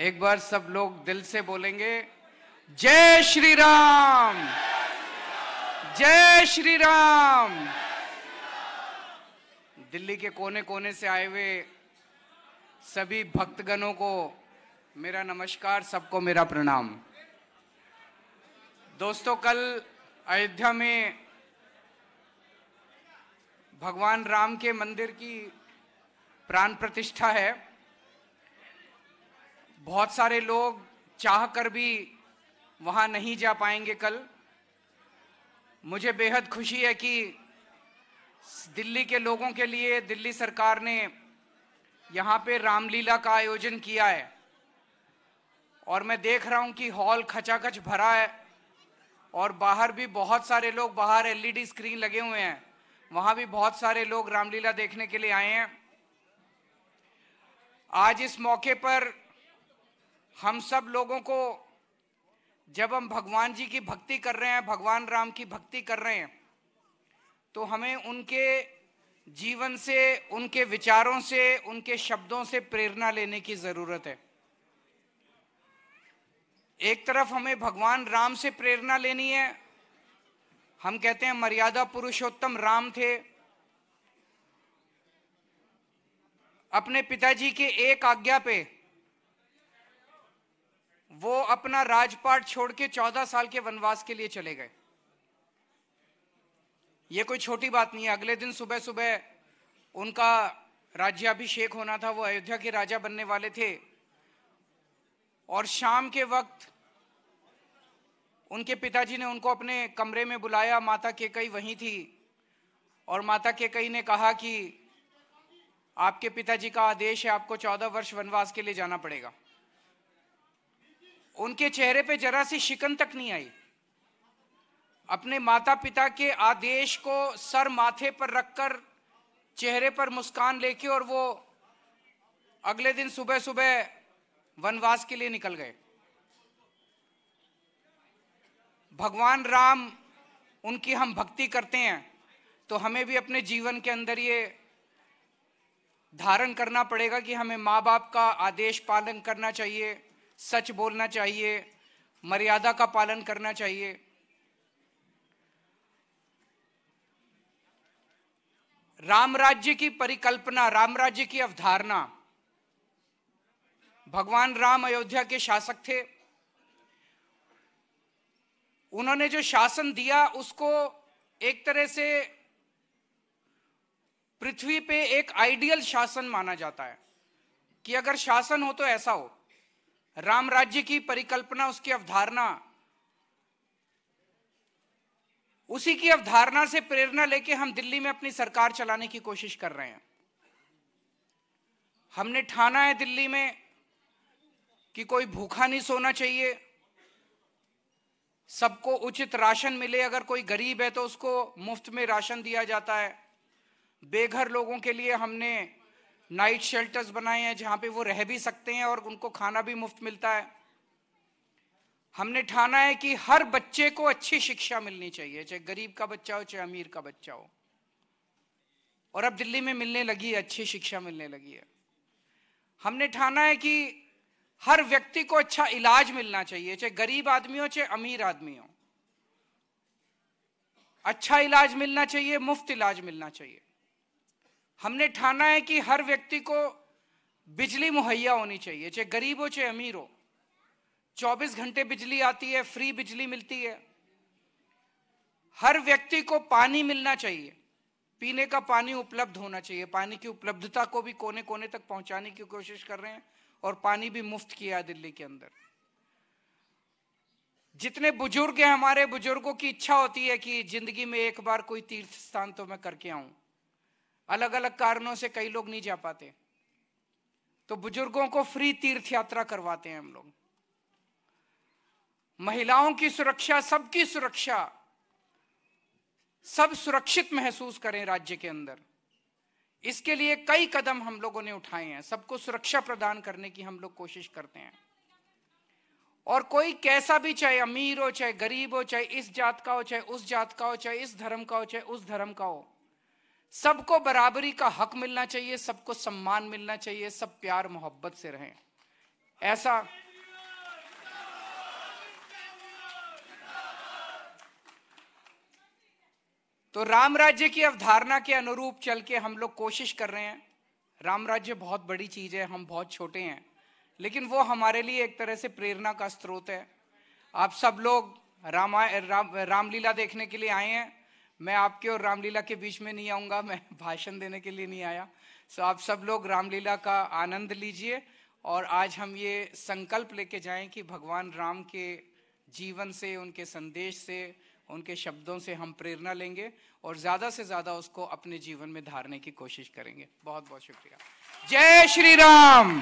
एक बार सब लोग दिल से बोलेंगे, जय श्री राम, जय श्री राम। दिल्ली के कोने कोने से आए हुए सभी भक्तगणों को मेरा नमस्कार, सबको मेरा प्रणाम। दोस्तों, कल अयोध्या में भगवान राम के मंदिर की प्राण प्रतिष्ठा है। बहुत सारे लोग चाहकर भी वहां नहीं जा पाएंगे कल। मुझे बेहद खुशी है कि दिल्ली के लोगों के लिए दिल्ली सरकार ने यहाँ पे रामलीला का आयोजन किया है और मैं देख रहा हूँ कि हॉल खचाखच भरा है और बाहर भी बहुत सारे लोग, बाहर एलईडी स्क्रीन लगे हुए हैं, वहां भी बहुत सारे लोग रामलीला देखने के लिए आए हैं। आज इस मौके पर हम सब लोगों को, जब हम भगवान जी की भक्ति कर रहे हैं, भगवान राम की भक्ति कर रहे हैं, तो हमें उनके जीवन से, उनके विचारों से, उनके शब्दों से प्रेरणा लेने की जरूरत है। एक तरफ हमें भगवान राम से प्रेरणा लेनी है। हम कहते हैं मर्यादा पुरुषोत्तम राम थे। अपने पिताजी के एक आज्ञा पे वो अपना राजपाट छोड़ के 14 साल के वनवास के लिए चले गए। ये कोई छोटी बात नहीं है। अगले दिन सुबह सुबह उनका राज्याभिषेक होना था, वो अयोध्या के राजा बनने वाले थे और शाम के वक्त उनके पिताजी ने उनको अपने कमरे में बुलाया। माता कैकेयी वहीं थी और माता कैकेयी ने कहा कि आपके पिताजी का आदेश है, आपको 14 वर्ष वनवास के लिए जाना पड़ेगा। उनके चेहरे पे जरा सी शिकन तक नहीं आई। अपने माता पिता के आदेश को सर माथे पर रखकर, चेहरे पर मुस्कान लेके, और वो अगले दिन सुबह सुबह वनवास के लिए निकल गए। भगवान राम, उनकी हम भक्ति करते हैं तो हमें भी अपने जीवन के अंदर ये धारण करना पड़ेगा कि हमें माँ बाप का आदेश पालन करना चाहिए, सच बोलना चाहिए, मर्यादा का पालन करना चाहिए। राम राज्य की परिकल्पना, राम राज्य की अवधारणा, भगवान राम अयोध्या के शासक थे। उन्होंने जो शासन दिया उसको एक तरह से पृथ्वी पे एक आइडियल शासन माना जाता है कि अगर शासन हो तो ऐसा हो। राम राज्य की परिकल्पना, उसकी अवधारणा, उसी की अवधारणा से प्रेरणा लेके हम दिल्ली में अपनी सरकार चलाने की कोशिश कर रहे हैं। हमने ठाना है दिल्ली में कि कोई भूखा नहीं सोना चाहिए, सबको उचित राशन मिले। अगर कोई गरीब है तो उसको मुफ्त में राशन दिया जाता है। बेघर लोगों के लिए हमने नाइट शेल्टर्स बनाए हैं जहां पे वो रह भी सकते हैं और उनको खाना भी मुफ्त मिलता है। हमने ठाना है कि हर बच्चे को अच्छी शिक्षा मिलनी चाहिए, चाहे गरीब का बच्चा हो चाहे अमीर का बच्चा हो। और अब दिल्ली में मिलने लगी है, अच्छी शिक्षा मिलने लगी है। हमने ठाना है कि हर व्यक्ति को अच्छा इलाज मिलना चाहिए, चाहे गरीब आदमी हो चाहे अमीर आदमी हो। अच्छा इलाज मिलना चाहिए, मुफ्त इलाज मिलना चाहिए। हमने ठाना है कि हर व्यक्ति को बिजली मुहैया होनी चाहिए, चाहे गरीब हो चाहे अमीर हो। 24 घंटे बिजली आती है, फ्री बिजली मिलती है। हर व्यक्ति को पानी मिलना चाहिए, पीने का पानी उपलब्ध होना चाहिए। पानी की उपलब्धता को भी कोने कोने तक पहुंचाने की कोशिश कर रहे हैं और पानी भी मुफ्त किया है दिल्ली के अंदर। जितने बुजुर्ग हैं, हमारे बुजुर्गों की इच्छा होती है कि जिंदगी में एक बार कोई तीर्थ स्थान तो मैं करके आऊं। अलग अलग कारणों से कई लोग नहीं जा पाते, तो बुजुर्गों को फ्री तीर्थ यात्रा करवाते हैं हम लोग। महिलाओं की सुरक्षा, सबकी सुरक्षा, सब सुरक्षित महसूस करें राज्य के अंदर, इसके लिए कई कदम हम लोगों ने उठाए हैं। सबको सुरक्षा प्रदान करने की हम लोग कोशिश करते हैं। और कोई कैसा भी, चाहे अमीर हो चाहे गरीब हो, चाहे इस जात का हो चाहे उस जात का हो, चाहे इस धर्म का हो चाहे उस धर्म का हो, सबको बराबरी का हक मिलना चाहिए, सबको सम्मान मिलना चाहिए, सब प्यार मोहब्बत से रहें। ऐसा तो राम राज्य की अवधारणा के अनुरूप चल के हम लोग कोशिश कर रहे हैं। राम राज्य बहुत बड़ी चीज है, हम बहुत छोटे हैं, लेकिन वो हमारे लिए एक तरह से प्रेरणा का स्रोत है। आप सब लोग रामलीला देखने के लिए आए हैं। मैं आपके और रामलीला के बीच में नहीं आऊंगा, मैं भाषण देने के लिए नहीं आया। सो आप सब लोग रामलीला का आनंद लीजिए और आज हम ये संकल्प लेके जाएं कि भगवान राम के जीवन से, उनके संदेश से, उनके शब्दों से हम प्रेरणा लेंगे और ज्यादा से ज्यादा उसको अपने जीवन में धारने की कोशिश करेंगे। बहुत बहुत शुक्रिया। जय श्री राम।